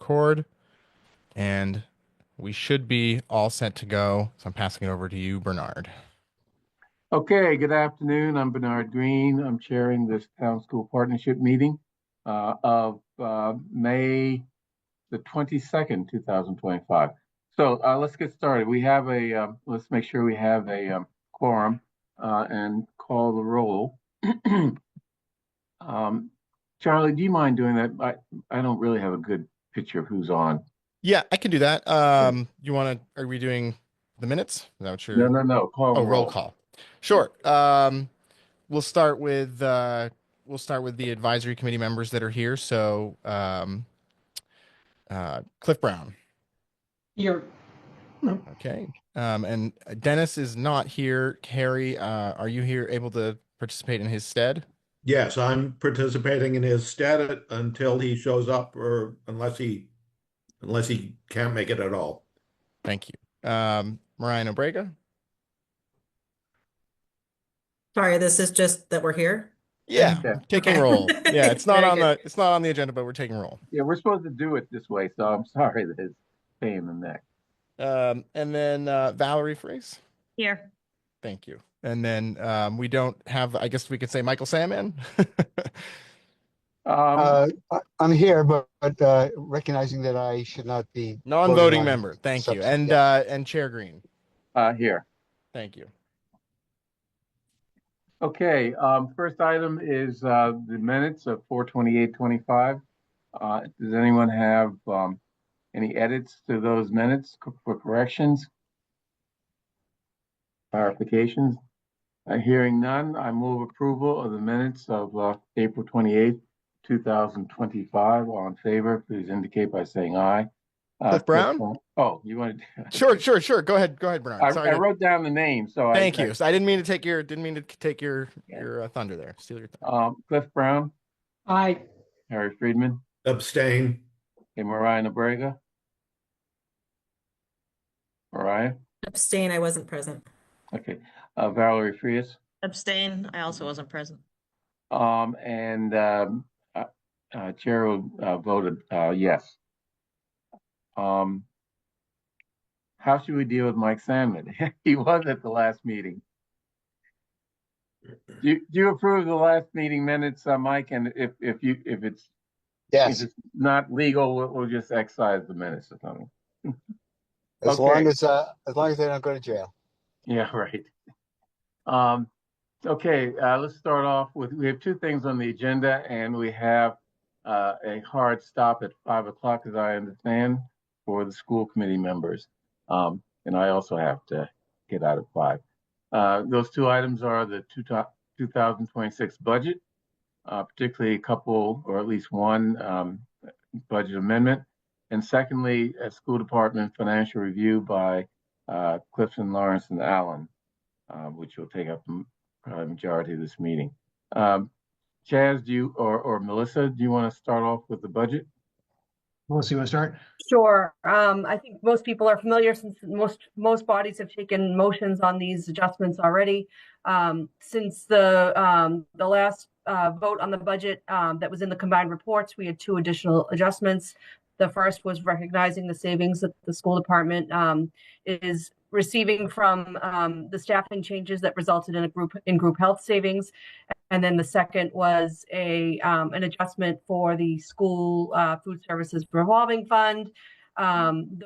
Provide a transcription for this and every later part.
record, and we should be all set to go. So I'm passing it over to you, Bernard. Okay, good afternoon. I'm Bernard Green. I'm chairing this town school partnership meeting of May the 22nd, 2025. So let's get started. We have let's make sure we have a quorum and call the roll. Charlie, do you mind doing that? I don't really have a good picture of who's on. Yeah, I can do that. Are we doing the minutes? Is that what No, you're, no, no. Call oh, roll roll. call. Yeah. Sure. We'll start with, the advisory committee members that are here. So, Cliff Brown. Here. Okay. And Dennis is not here. Harry, are you here able to participate in his stead? Yes, I'm participating in his stead until he shows up or unless he can't make it at all. Thank you. Mariah Obrega? Sorry, this is just that we're here. Yeah, Yeah. taking Okay. roll. Yeah, it's not Very on good. it's not on the agenda, but we're taking roll. Yeah, we're supposed to do it this way, so I'm sorry that it's a pain in the neck. And then Valerie Freese. Here. Thank you. And then we don't have, I guess we could say Michael Salmon. I'm here, but recognizing that I should not be Non-voting voting on member. Thank you. substance. And Yes. and Chair Green. Here. Thank you. Okay, first item is the minutes of 4/28/25. Does anyone have any edits to those minutes for corrections? Clarifications? Hearing none, I move approval of the minutes of April 28th, 2025. All in favor, please indicate by saying aye. Cliff Brown? Oh, you wanted Sure. Go ahead, Bernard. Sorry. I wrote down the name, so Thank you. So I didn't mean to take your thunder there. Steal your thunder. Cliff Brown, Aye. Harry Friedman, Abstain. okay, Mariah Nebrega. Mariah, Abstain, I wasn't present. okay, Valerie Frias, Abstain. I also wasn't present. and Chair voted yes. How should we deal with Mike Sandman? He was at the last meeting. Do you approve the last meeting minutes, Mike? And if Yes, it's not legal, we'll just excise the minutes or something. as Okay. long as they don't go to jail. Yeah, right. Okay, let's start off with, we have two things on the agenda, and we have a hard stop at 5 o'clock, as I understand, for the school committee members. And I also have to get out at 5. Those two items are the 2026 budget, particularly a couple, or at least one budget amendment. And secondly, a school department financial review by Clifton, Lawrence, and Allen, which will take up the majority of this meeting. Chaz, or Melissa, do you want to start off with the budget? Melissa, you want to start? Sure. I think most people are familiar since most bodies have taken motions on these adjustments already. Since the last vote on the budget that was in the combined reports, we had two additional adjustments. The first was recognizing the savings that the school department is receiving from the staffing changes that resulted in group health savings. And then the second was an adjustment for the school food services revolving fund.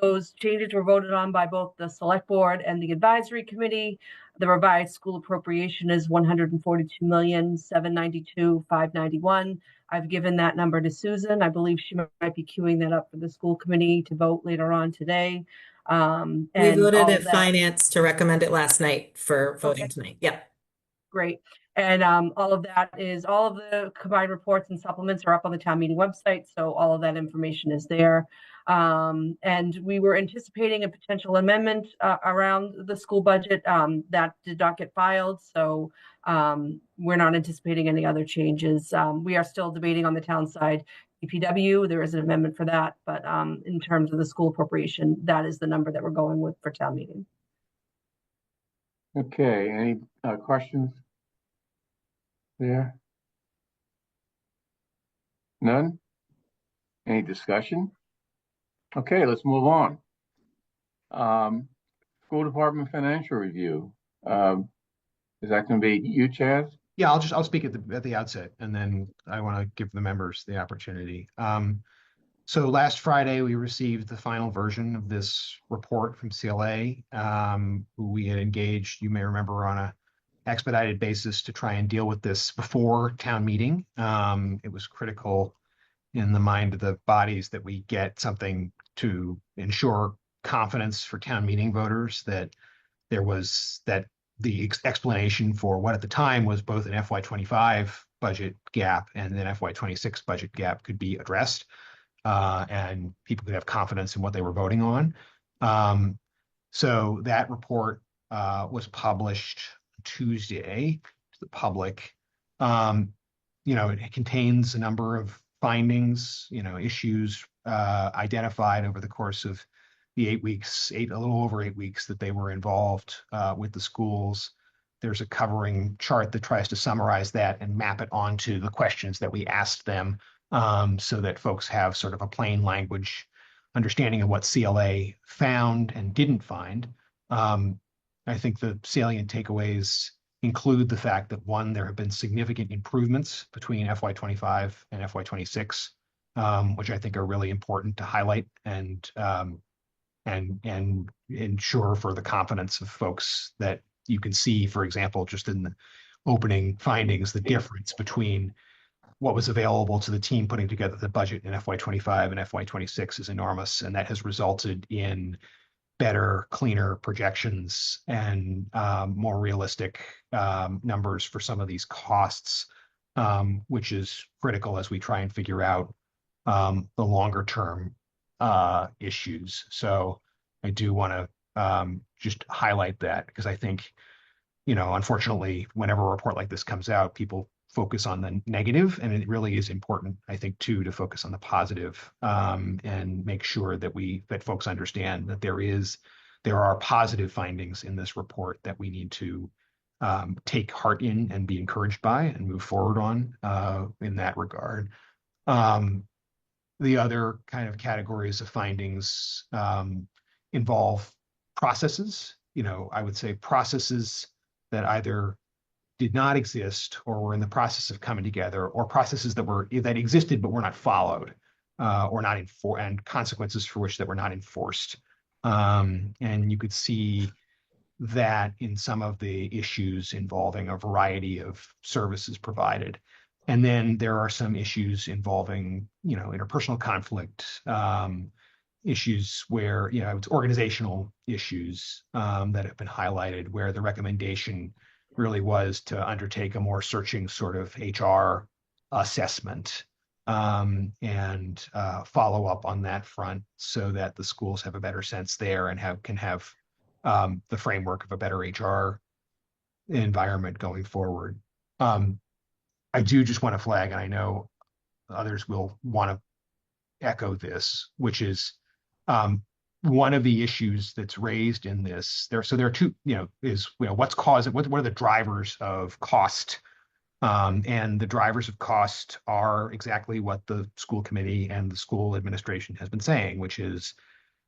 Those changes were voted on by both the select board and the advisory committee. The revised school appropriation is $142,792,591. I've given that number to Susan. I believe she might be queuing that up for the school committee to vote later on today. We voted at finance to recommend it last night for voting tonight. Yep. Great. And all of the combined reports and supplements are up on the town meeting website. So all of that information is there. And we were anticipating a potential amendment around the school budget that did not get filed. So we're not anticipating any other changes. We are still debating on the town side DPW. There is an amendment for that. But in terms of the school appropriation, that is the number that we're going with for town meeting. Okay, any questions there? None? Any discussion? Okay, let's move on. School department financial review. Is that going to be you, Chaz? Yeah, I'll speak at the outset, and then I want to give the members the opportunity. So last Friday, we received the final version of this report from CLA, who we had engaged, you may remember, on a expedited basis to try and deal with this before town meeting. It was critical in the mind of the bodies that we get something to ensure confidence for town meeting voters that the explanation for what at the time was both an FY25 budget gap and an FY26 budget gap could be addressed, and people could have confidence in what they were voting on. So that report was published Tuesday to the public. It contains a number of findings, issues identified over the course of the a little over 8 weeks that they were involved with the schools. There's a covering chart that tries to summarize that and map it onto the questions that we asked them, so that folks have sort of a plain language understanding of what CLA found and didn't find. I think the salient takeaways include the fact that, one, there have been significant improvements between FY25 and FY26, which I think are really important to highlight and ensure for the confidence of folks that you can see, for example, just in the opening findings, the difference between what was available to the team putting together the budget in FY25 and FY26 is enormous, and that has resulted in better, cleaner projections and more realistic numbers for some of these costs, which is critical as we try and figure out the longer term issues. So I do want to just highlight that, because I think, unfortunately, whenever a report like this comes out, people focus on the negative, and it really is important, I think, too, to focus on the positive, and make sure that folks understand that there are positive findings in this report that we need to take heart in and be encouraged by and move forward on in that regard. The other kind of categories of findings involve processes. I would say processes that either did not exist or were in the process of coming together, or processes that existed but were not followed, or not and consequences for which that were not enforced. And you could see that in some of the issues involving a variety of services provided. And then there are some issues involving, interpersonal conflict, issues where, it's organizational issues that have been highlighted, where the recommendation really was to undertake a more searching sort of HR assessment, and follow up on that front, so that the schools have a better sense there and can have the framework of a better HR environment going forward. I do just want to flag, and I know others will want to echo this, which is one of the issues that's raised in this. There are two, what's causing, what are the drivers of cost? And the drivers of cost are exactly what the school committee and the school administration has been saying, which is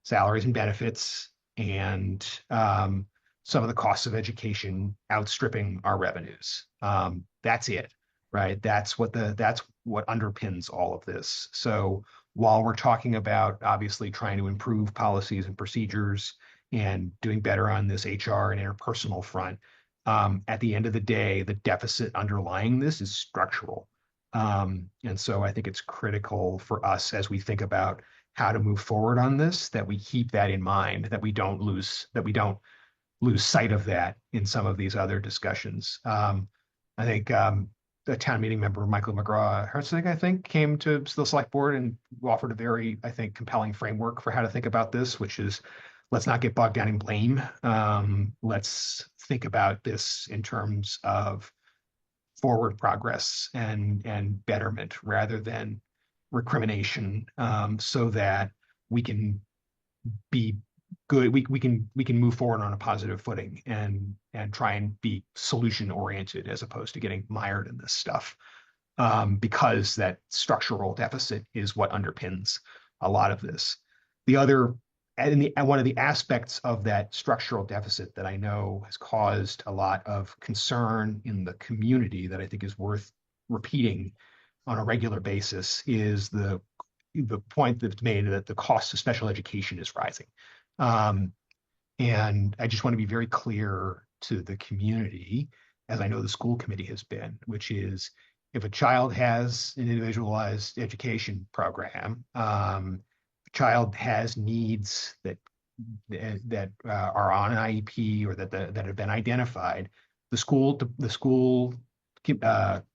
salaries and benefits, and some of the costs of education outstripping our revenues. That's it, right? That's what underpins all of this. So while we're talking about obviously trying to improve policies and procedures and doing better on this HR and interpersonal front, at the end of the day, the deficit underlying this is structural. And so I think it's critical for us, as we think about how to move forward on this, that we keep that in mind, that we don't lose sight of that in some of these other discussions. I think the town meeting member, Michael McGraw-Herzig, I think, came to the select board and offered a very, I think, compelling framework for how to think about this, which is, let's not get bogged down in blame. Let's think about this in terms of forward progress and betterment rather than recrimination, so that we can be good. We can move forward on a positive footing and try and be solution oriented as opposed to getting mired in this stuff, because that structural deficit is what underpins a lot of this. The other, and one of the aspects of that structural deficit that I know has caused a lot of concern in the community that I think is worth repeating on a regular basis is the point that's made that the cost of special education is rising. And I just want to be very clear to the community, as I know the school committee has been, which is if a child has an individualized education program, child has needs that are on an IEP or that have been identified, the school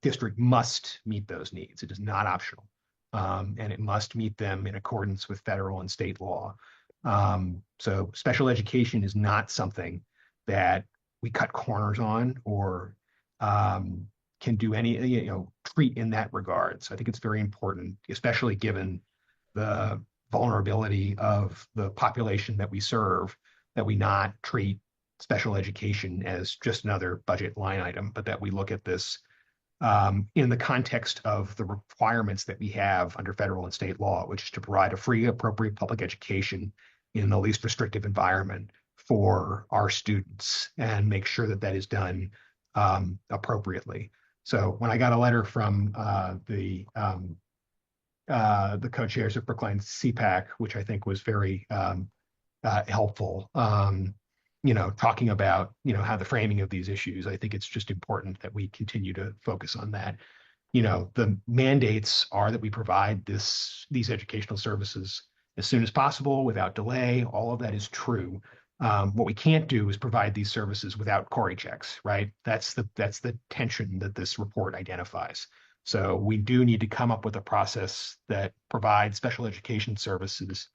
district must meet those needs. It is not optional, and it must meet them in accordance with federal and state law. So special education is not something that we cut corners on or can do any treat in that regard. So I think it's very important, especially given the vulnerability of the population that we serve, that we not treat special education as just another budget line item, but that we look at this in the context of the requirements that we have under federal and state law, which is to provide a free, appropriate public education in the least restrictive environment for our students and make sure that that is done appropriately. So when I got a letter from the co-chairs of Brookline CPAC, which I think was very helpful, talking about, how the framing of these issues, I think it's just important that we continue to focus on that. The mandates are that we provide these educational services as soon as possible without delay. All of that is true. What we can't do is provide these services without Cori checks, right? That's the tension that this report identifies. So we do need to come up with a process that provides special education services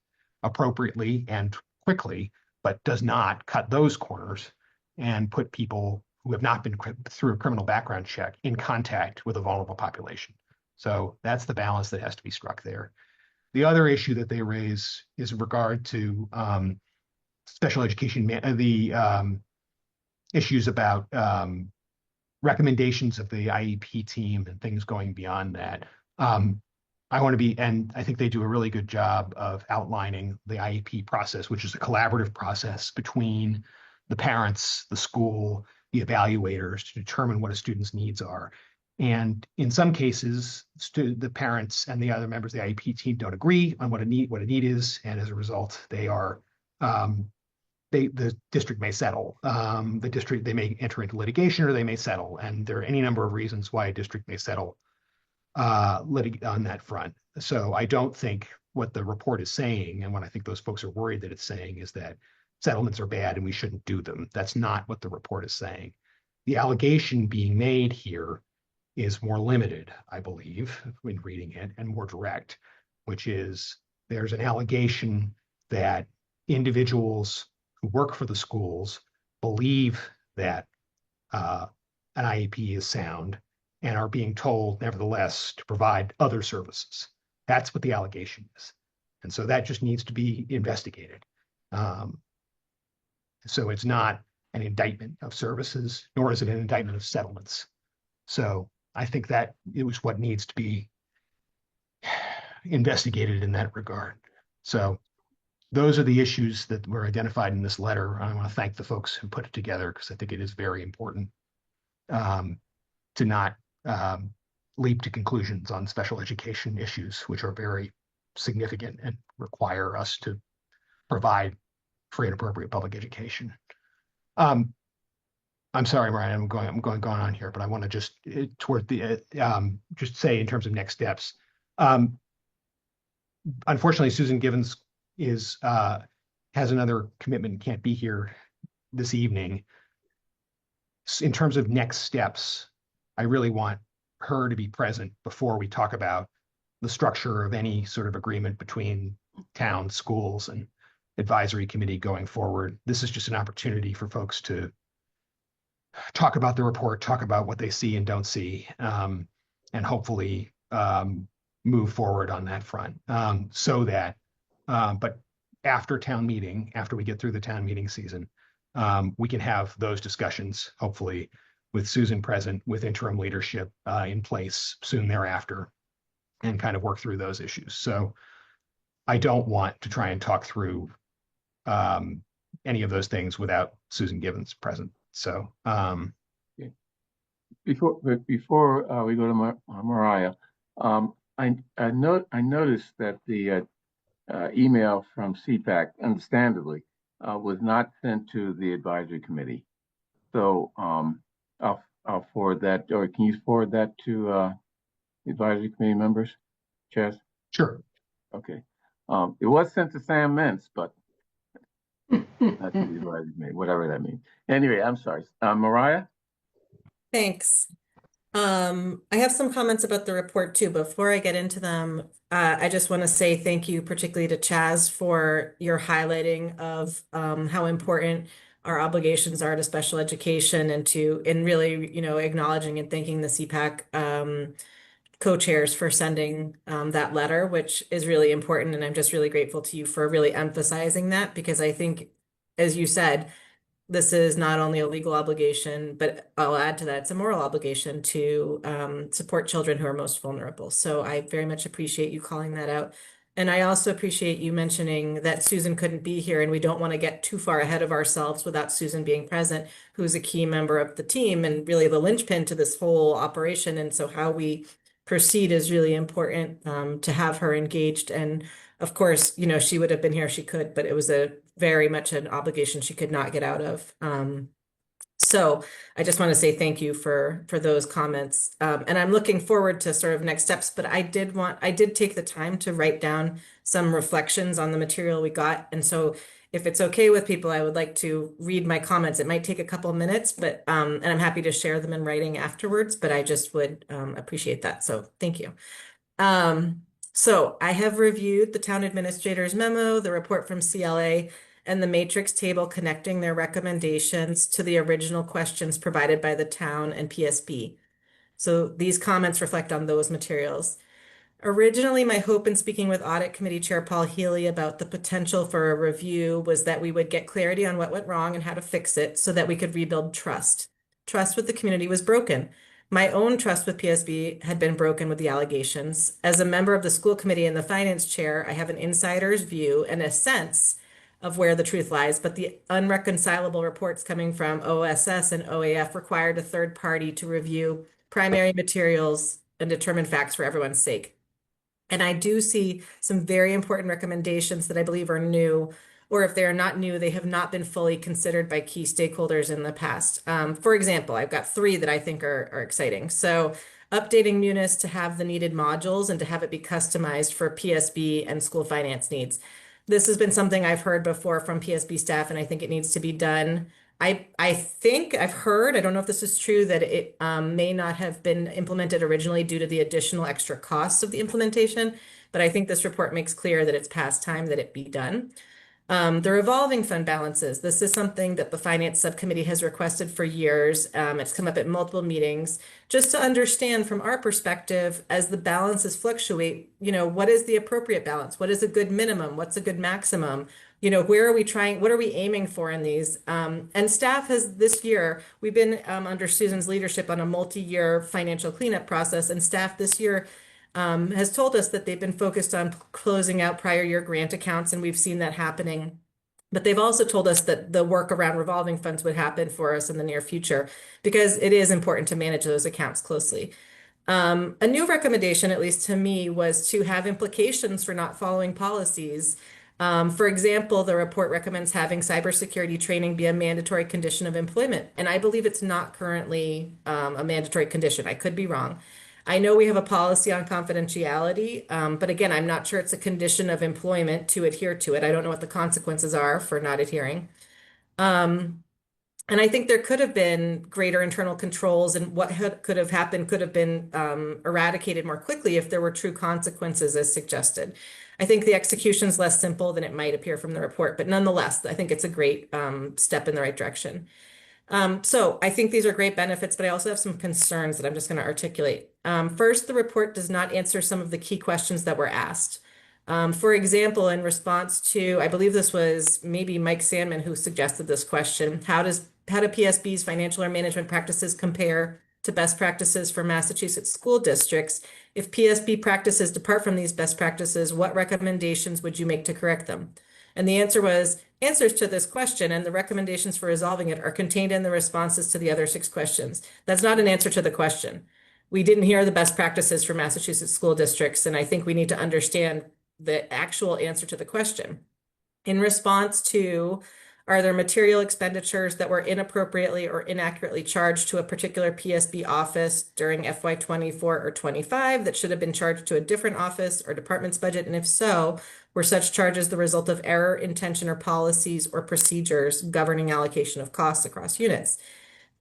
appropriately and quickly, but does not cut those corners and put people who have not been through a criminal background check in contact with a vulnerable population. So that's the balance that has to be struck there. The other issue that they raise is in regard to special education, the issues about recommendations of the IEP team and things going beyond that. I want to be, and I think they do a really good job of outlining the IEP process, which is a collaborative process between the parents, the school, the evaluators to determine what a student's needs are. And in some cases, the parents and the other members of the IEP team don't agree on what a need is, and as a result, they are the district may settle. They may enter into litigation or they may settle, and there are any number of reasons why a district may settle on that front. So I don't think what the report is saying, and what I think those folks are worried that it's saying, is that settlements are bad and we shouldn't do them. That's not what the report is saying. The allegation being made here is more limited, I believe, when reading it, and more direct, which is there's an allegation that individuals who work for the schools believe that an IEP is sound and are being told, nevertheless, to provide other services. That's what the allegation is. And so that just needs to be investigated. So it's not an indictment of services, nor is it an indictment of settlements. So I think that it was what needs to be investigated in that regard. So those are the issues that were identified in this letter. I want to thank the folks who put it together, because I think it is very important to not leap to conclusions on special education issues, which are very significant and require us to provide free and appropriate public education. I'm sorry, Mariah, I'm going on here, but I want to just just say in terms of next steps. Unfortunately, Susan Givens has another commitment and can't be here this evening. In terms of next steps, I really want her to be present before we talk about the structure of any sort of agreement between town, schools, and advisory committee going forward. This is just an opportunity for folks to talk about the report, talk about what they see and don't see, and hopefully move forward on that front. But after town meeting, after we get through the town meeting season, we can have those discussions, hopefully with Susan present, with interim leadership in place soon thereafter, and kind of work through those issues. So I don't want to try and talk through any of those things without Susan Givens present. So Before we go to Mariah, I noticed that the email from CPAC, understandably, was not sent to the advisory committee. So I'll forward that, or can you forward that to the advisory committee members, Chess? sure. Okay. It was sent to Sam Mintz, but not to the advisory committee, whatever that means. Anyway, I'm sorry. Mariah? Thanks. I have some comments about the report too. Before I get into them, I just want to say thank you, particularly to Chaz, for your highlighting of how important our obligations are to special education, and really, acknowledging and thanking the CPAC co-chairs for sending that letter, which is really important. And I'm just really grateful to you for really emphasizing that, because I think, as you said, this is not only a legal obligation, but I'll add to that, it's a moral obligation to support children who are most vulnerable. So I very much appreciate you calling that out. And I also appreciate you mentioning that Susan couldn't be here, and we don't want to get too far ahead of ourselves without Susan being present, who's a key member of the team and really the linchpin to this whole operation. And so how we proceed is really important to have her engaged. And of course, she would have been here if she could, but it was very much an obligation she could not get out of. So I just want to say thank you for those comments. And I'm looking forward to sort of next steps, but I did take the time to write down some reflections on the material we got. And so if it's okay with people, I would like to read my comments. It might take a couple of minutes, but and I'm happy to share them in writing afterwards, but I just would appreciate that. So thank you. So I have reviewed the town administrator's memo, the report from CLA, and the matrix table connecting their recommendations to the original questions provided by the town and PSB. So these comments reflect on those materials. Originally, my hope in speaking with Audit Committee Chair Paul Healy about the potential for a review was that we would get clarity on what went wrong and how to fix it so that we could rebuild trust. Trust with the community was broken. My own trust with PSB had been broken with the allegations. As a member of the school committee and the finance chair, I have an insider's view and a sense of where the truth lies, but the unreconcilable reports coming from OSS and OAF required a third party to review primary materials and determine facts for everyone's sake. And I do see some very important recommendations that I believe are new, or if they are not new, they have not been fully considered by key stakeholders in the past. For example, I've got 3 that I think are exciting. So updating Munis to have the needed modules and to have it be customized for PSB and school finance needs. This has been something I've heard before from PSB staff, and I think it needs to be done. I think I've heard, I don't know if this is true, that it may not have been implemented originally due to the additional extra costs of the implementation, but I think this report makes clear that it's past time that it be done. The revolving fund balances. This is something that the finance subcommittee has requested for years. It's come up at multiple meetings. Just to understand from our perspective, as the balances fluctuate, what is the appropriate balance? What is a good minimum? What's a good maximum? Where are we trying? What are we aiming for in these? And staff has this year, we've been under Susan's leadership on a multi-year financial cleanup process, and staff this year has told us that they've been focused on closing out prior year grant accounts, and we've seen that happening. But they've also told us that the work around revolving funds would happen for us in the near future, because it is important to manage those accounts closely. A new recommendation, at least to me, was to have implications for not following policies. For example, the report recommends having cybersecurity training be a mandatory condition of employment, and I believe it's not currently a mandatory condition. I could be wrong. I know we have a policy on confidentiality, but again, I'm not sure it's a condition of employment to adhere to it. I don't know what the consequences are for not adhering. And I think there could have been greater internal controls, and what could have happened could have been eradicated more quickly if there were true consequences as suggested. I think the execution is less simple than it might appear from the report, but nonetheless, I think it's a great step in the right direction. So I think these are great benefits, but I also have some concerns that I'm just going to articulate. First, the report does not answer some of the key questions that were asked. For example, in response to, I believe this was maybe Mike Sandman who suggested this question, how do PSB's financial or management practices compare to best practices for Massachusetts school districts. If PSB practices depart from these best practices, what recommendations would you make to correct them? And the answer was, answers to this question and the recommendations for resolving it are contained in the responses to the other 6 questions. That's not an answer to the question. We didn't hear the best practices for Massachusetts school districts, and I think we need to understand the actual answer to the question. In response to, are there material expenditures that were inappropriately or inaccurately charged to a particular PSB office during FY 24 or 25 that should have been charged to a different office or department's budget? And if so, were such charges the result of error, intention, or policies or procedures governing allocation of costs across units?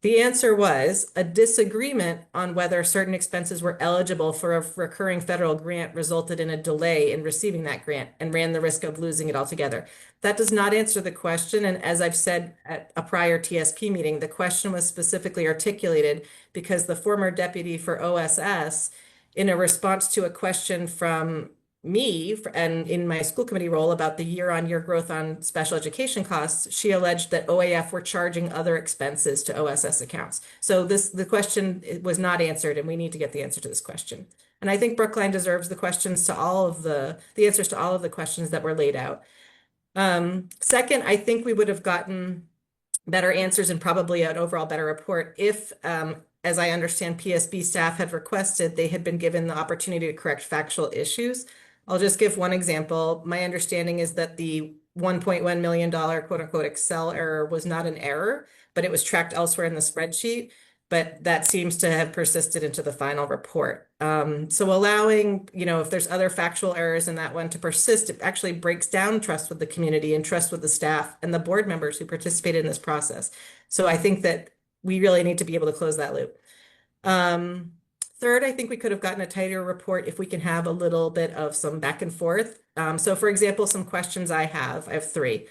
The answer was a disagreement on whether certain expenses were eligible for a recurring federal grant resulted in a delay in receiving that grant and ran the risk of losing it altogether. That does not answer the question. And as I've said at a prior TSP meeting, the question was specifically articulated because the former deputy for OSS, in a response to a question from me and in my school committee role about the year-on-year growth on special education costs, she alleged that OAF were charging other expenses to OSS accounts. So the question was not answered, and we need to get the answer to this question. And I think Brookline deserves the questions to all of the answers to all of the questions that were laid out. Second, I think we would have gotten better answers and probably an overall better report if, as I understand, PSB staff had requested, they had been given the opportunity to correct factual issues. I'll just give one example. My understanding is that the $1.1 million quote unquote Excel error was not an error, but it was tracked elsewhere in the spreadsheet. But that seems to have persisted into the final report. So allowing, if there's other factual errors in that one to persist, it actually breaks down trust with the community and trust with the staff and the board members who participated in this process. So I think that we really need to be able to close that loop. Third, I think we could have gotten a tighter report if we can have a little bit of some back and forth. So for example, some questions I have 3.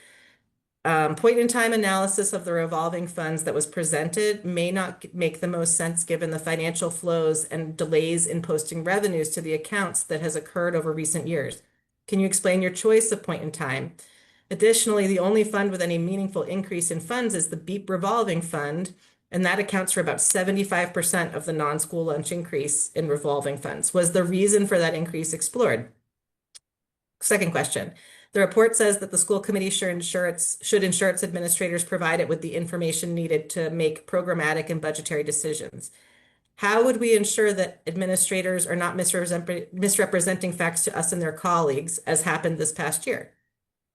Point in time analysis of the revolving funds that was presented may not make the most sense given the financial flows and delays in posting revenues to the accounts that has occurred over recent years. Can you explain your choice of point in time? Additionally, the only fund with any meaningful increase in funds is the BEEP revolving fund, and that accounts for about 75% of the non-school lunch increase in revolving funds. Was the reason for that increase explored? Second question. The report says that the school committee should ensure its administrators provide it with the information needed to make programmatic and budgetary decisions. How would we ensure that administrators are not misrepresenting facts to us and their colleagues, as happened this past year?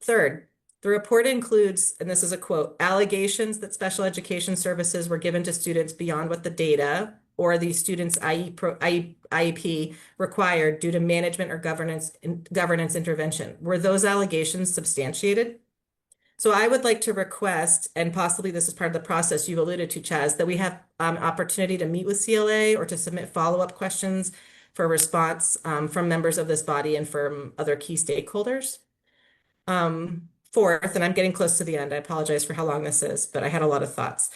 Third, the report includes, and this is a quote, allegations that special education services were given to students beyond what the data or the student's IEP required due to management or governance intervention. Were those allegations substantiated? So I would like to request, and possibly this is part of the process you've alluded to, Chaz, that we have opportunity to meet with CLA or to submit follow-up questions for response from members of this body and from other key stakeholders. Fourth, and I'm getting close to the end, I apologize for how long this is, but I had a lot of thoughts.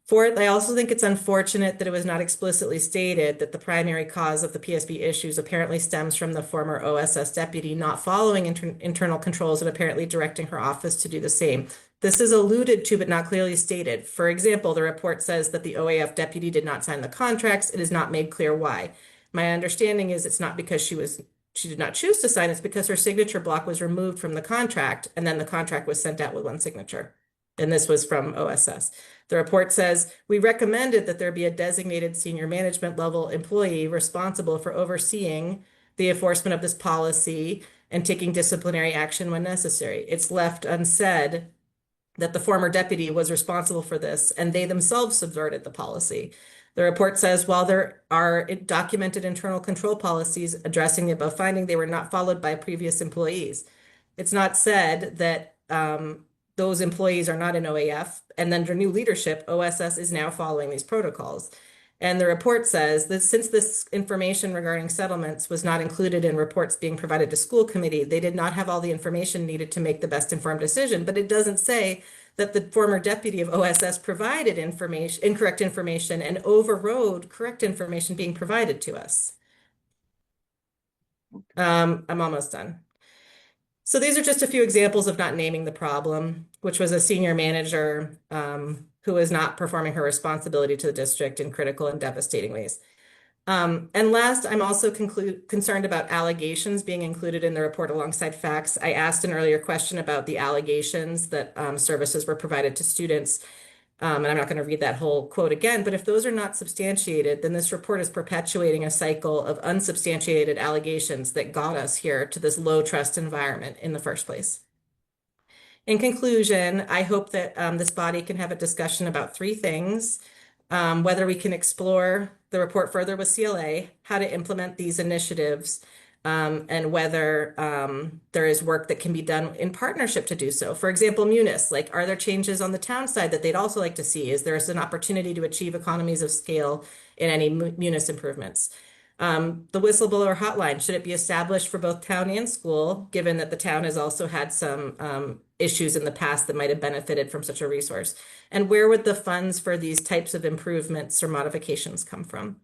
Fourth, I also think it's unfortunate that it was not explicitly stated that the primary cause of the PSB issues apparently stems from the former OSS deputy not following internal controls and apparently directing her office to do the same. This is alluded to but not clearly stated. For example, the report says that the OAF deputy did not sign the contracts. It is not made clear why. My understanding is it's not because she did not choose to sign, it's because her signature block was removed from the contract and then the contract was sent out with one signature. And this was from OSS. The report says, we recommended that there be a designated senior management level employee responsible for overseeing the enforcement of this policy and taking disciplinary action when necessary. It's left unsaid that the former deputy was responsible for this and they themselves subverted the policy. The report says, while there are documented internal control policies addressing the above finding, they were not followed by previous employees. It's not said that those employees are not in OAF, and under new leadership, OSS is now following these protocols. And the report says that since this information regarding settlements was not included in reports being provided to school committee, they did not have all the information needed to make the best informed decision. But it doesn't say that the former deputy of OSS provided incorrect information and overrode correct information being provided to us. I'm almost done. So these are just a few examples of not naming the problem, which was a senior manager who is not performing her responsibility to the district in critical and devastating ways. And last, I'm also concerned about allegations being included in the report alongside facts. I asked an earlier question about the allegations that services were provided to students. And I'm not going to read that whole quote again, but if those are not substantiated, then this report is perpetuating a cycle of unsubstantiated allegations that got us here to this low trust environment in the first place. In conclusion, I hope that this body can have a discussion about three things: whether we can explore the report further with CLA, how to implement these initiatives, and whether there is work that can be done in partnership to do so. For example, Munis, like, are there changes on the town side that they'd also like to see? Is there an opportunity to achieve economies of scale in any Munis improvements? The whistleblower hotline, should it be established for both town and school, given that the town has also had some issues in the past that might have benefited from such a resource? And where would the funds for these types of improvements or modifications come from?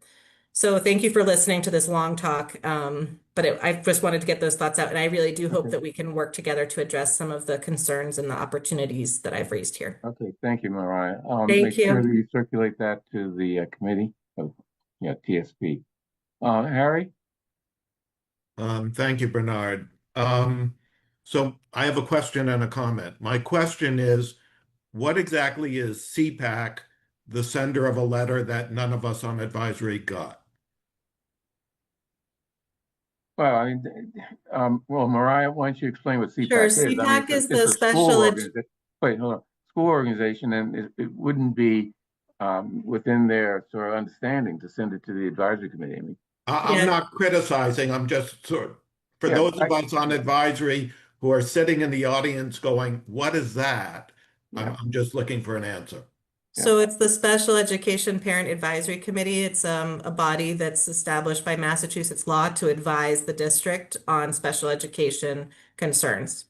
So thank you for listening to this long talk, but I just wanted to get those thoughts out, and I really do hope that we can work together to address some of the concerns and the opportunities that I've raised here. Okay, thank you, Mariah. Thank Make sure you. that you circulate that to the committee of TSP. Harry? Thank you, Bernard. So I have a question and a comment. My question is, what exactly is CPAC, the sender of a letter that none of us on advisory got? Well, I mean, well, Mariah, why don't you explain what CPAC Sure, is? I mean, CPAC is it's the a school special organization. Wait, hold on. School organization, and it wouldn't be within their sort of understanding to send it to the advisory committee. I mean, I'm not criticizing. I'm just for those of us on advisory who are sitting in the audience going, what is that? I'm just looking for an answer. So it's the Special Education Parent Advisory Committee. It's a body that's established by Massachusetts law to advise the district on special education concerns.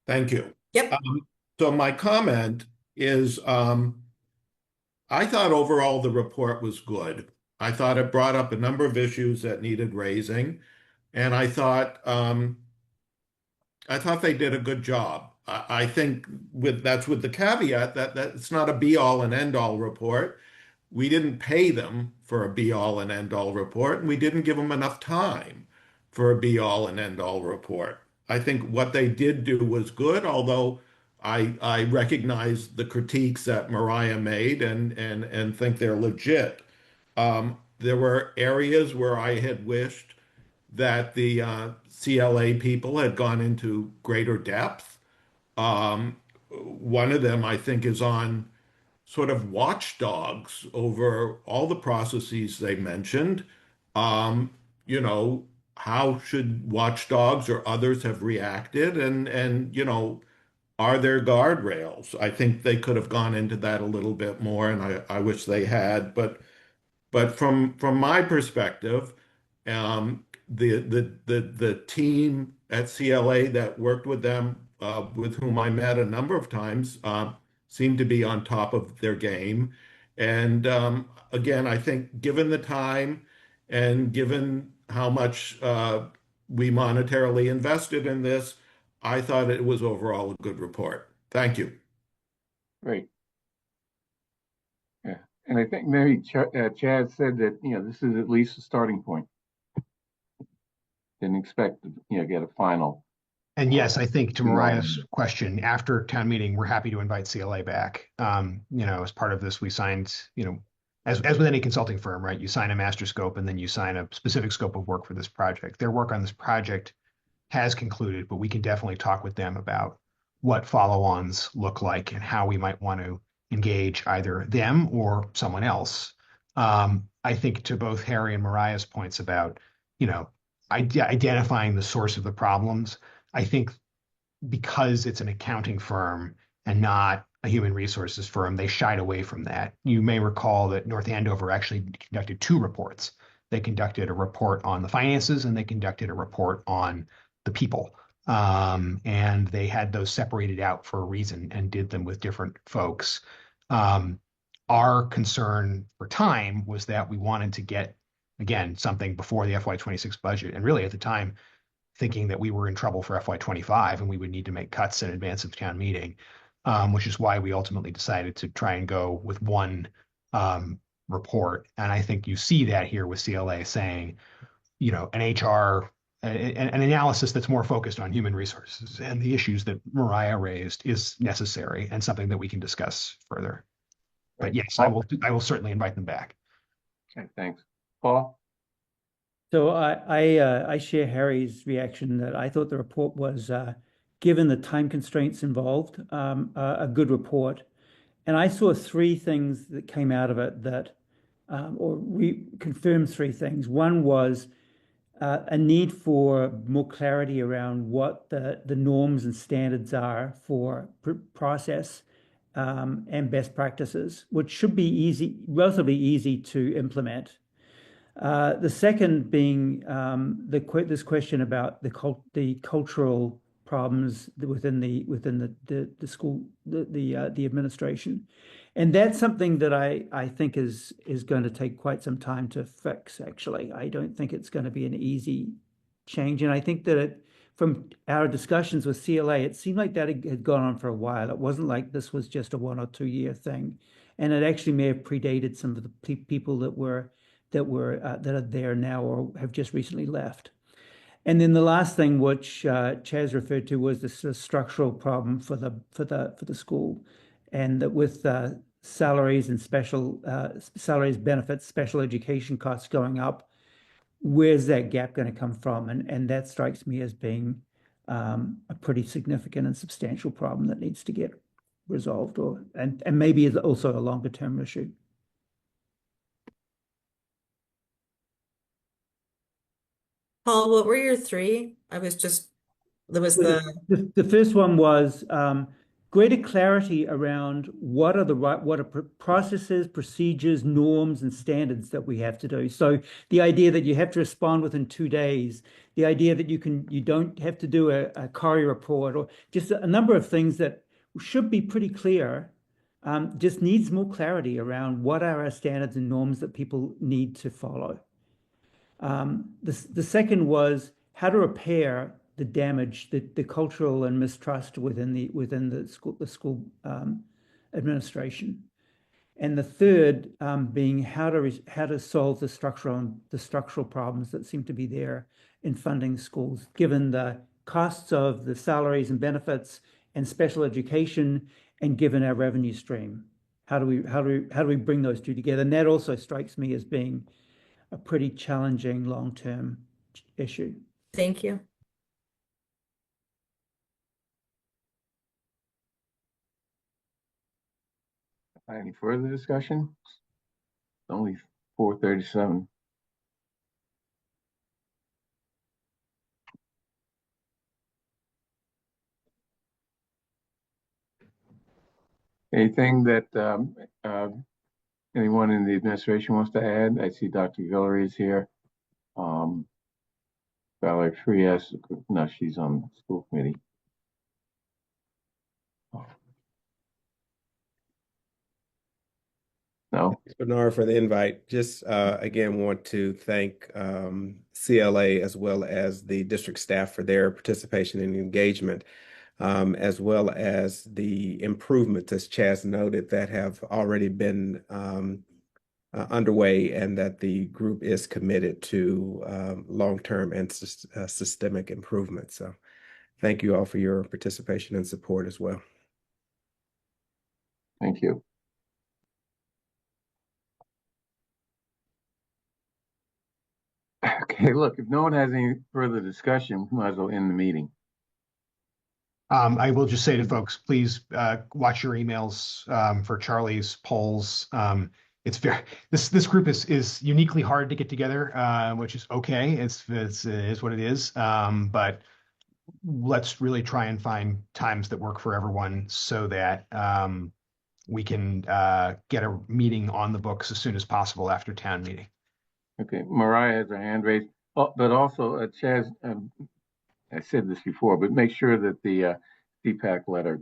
Thank you. Yep. So my comment is, I thought overall the report was good. I thought it brought up a number of issues that needed raising, and I thought they did a good job. I think that's with the caveat that it's not a be-all and end-all report. We didn't pay them for a be-all and end-all report, and we didn't give them enough time for a be-all and end-all report. I think what they did do was good, although I recognize the critiques that Mariah made and think they're legit. There were areas where I had wished that the CLA people had gone into greater depth. One of them, I think, is on sort of watchdogs over all the processes they mentioned. You know, how should watchdogs or others have reacted? And you know, are there guardrails? I think they could have gone into that a little bit more, and I wish they had. But from my perspective, the team at CLA that worked with them, with whom I met a number of times, seemed to be on top of their game. And again, I think given the time and given how much we monetarily invested in this, I thought it was overall a good report. Thank you. great. Yeah, and I think maybe Chad said that, you know, this is at least a starting point. Didn't expect to, you know, get a final. And yes, I think to Mariah's question, after town meeting, we're happy to invite CLA back. You know, as part of this, we signed, you know, as with any consulting firm, right? You sign a master scope and then you sign a specific scope of work for this project. Their work on this project has concluded, but we can definitely talk with them about what follow-ons look like and how we might want to engage either them or someone else. I think to both Harry and Mariah's points about, you know, identifying the source of the problems, I think because it's an accounting firm and not a human resources firm, they shied away from that. You may recall that North Andover actually conducted two reports. They conducted a report on the finances and they conducted a report on the people. And they had those separated out for a reason and did them with different folks. Our concern for time was that we wanted to get, again, something before the FY26 budget. And really at the time, thinking that we were in trouble for FY25 and we would need to make cuts in advance of town meeting. which is why we ultimately decided to try and go with one report. And I think you see that here with CLA saying, an HR, an analysis that's more focused on human resources and the issues that Mariah raised is necessary and something that we can discuss further. But yes, I will certainly invite them back. Okay, thanks. Paul? So I share Harry's reaction that I thought the report was, given the time constraints involved, a good report. And I saw three things that came out of it that, or confirmed three things. One was a need for more clarity around what the norms and standards are for process and best practices, which should be relatively easy to implement. The second being this question about the cultural problems within the school, the administration, and that's something that I think is going to take quite some time to fix. Actually, I don't think it's going to be an easy change, and I think that from our discussions with CLA, it seemed like that had gone on for a while. It wasn't like this was just a 1 or 2 year thing, and it actually may have predated some of the people that are there now or have just recently left. And then the last thing, which Chaz referred to, was the structural problem for the school, and that with salaries and salaries, benefits, special education costs going up, where's that gap going to come from? And that strikes me as being a pretty significant and substantial problem that needs to get resolved, and maybe is also a longer term issue. Paul, what were your three? There was The first one was greater clarity around what are processes, procedures, norms, and standards that we have to do. So the idea that you have to respond within 2 days, the idea that you don't have to do a CORI report, or just a number of things that should be pretty clear, just needs more clarity around what are our standards and norms that people need to follow. The second was how to repair the damage, the cultural and mistrust within the school administration, and the third being how to solve the structural problems that seem to be there in funding schools, given the costs of the salaries and benefits and special education, and given our revenue stream. How do we bring those two together? And that also strikes me as being a pretty challenging long-term issue. Thank you. Any further discussion? It's only 4:37. Anything that anyone in the administration wants to add? I see Dr. Guillory is here. Valerie Frias, no, she's on the school committee. No. Thanks, Bernard, for the invite. Just again, want to thank CLA as well as the district staff for their participation and engagement, as well as the improvements, as Chaz noted, that have already been underway, and that the group is committed to long-term and systemic improvement. So thank you all for your participation and support as well. Thank you. Okay, look, if no one has any further discussion, we might as well end the meeting. I will just say to folks, please watch your emails for Charlie's polls. It's this group is uniquely hard to get together, which is okay. It is what it is. But let's really try and find times that work for everyone so that we can get a meeting on the books as soon as possible after town meeting. Okay, Mariah has her hand raised, but also Chaz, I said this before, but make sure that the CPAC letter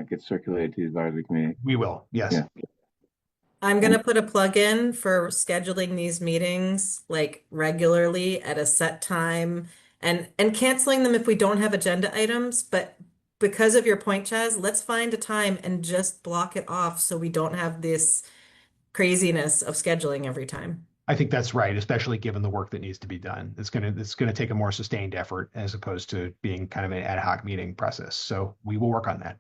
gets circulated to the advisory committee. We will, yes. Yeah. I'm going to put a plug in for scheduling these meetings like regularly at a set time, and canceling them if we don't have agenda items, but because of your point, Chaz, let's find a time and just block it off so we don't have this craziness of scheduling every time. I think that's right, especially given the work that needs to be done. It's gonna take a more sustained effort as opposed to being kind of an ad hoc meeting process. So we will work on that.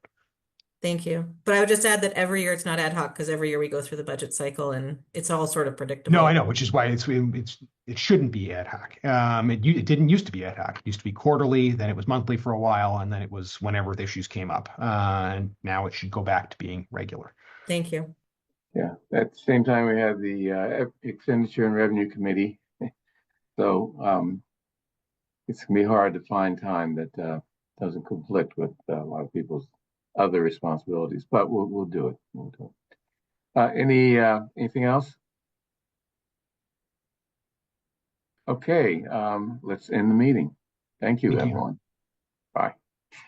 Thank you. But I would just add that every year it's not ad hoc because every year we go through the budget cycle and it's all sort of predictable. No, I know, which is why it shouldn't be ad hoc. It didn't used to be ad hoc. It used to be quarterly, then it was monthly for a while, and then it was whenever the issues came up. And now it should go back to being regular. Thank you. Yeah, at the same time, we have the Expenditure and Revenue Committee. So it's gonna be hard to find time that doesn't conflict with a lot of people's other responsibilities, but we'll do it. We'll do it. Anything else? Okay, let's end the meeting. Thank you, Thank you. everyone. Bye.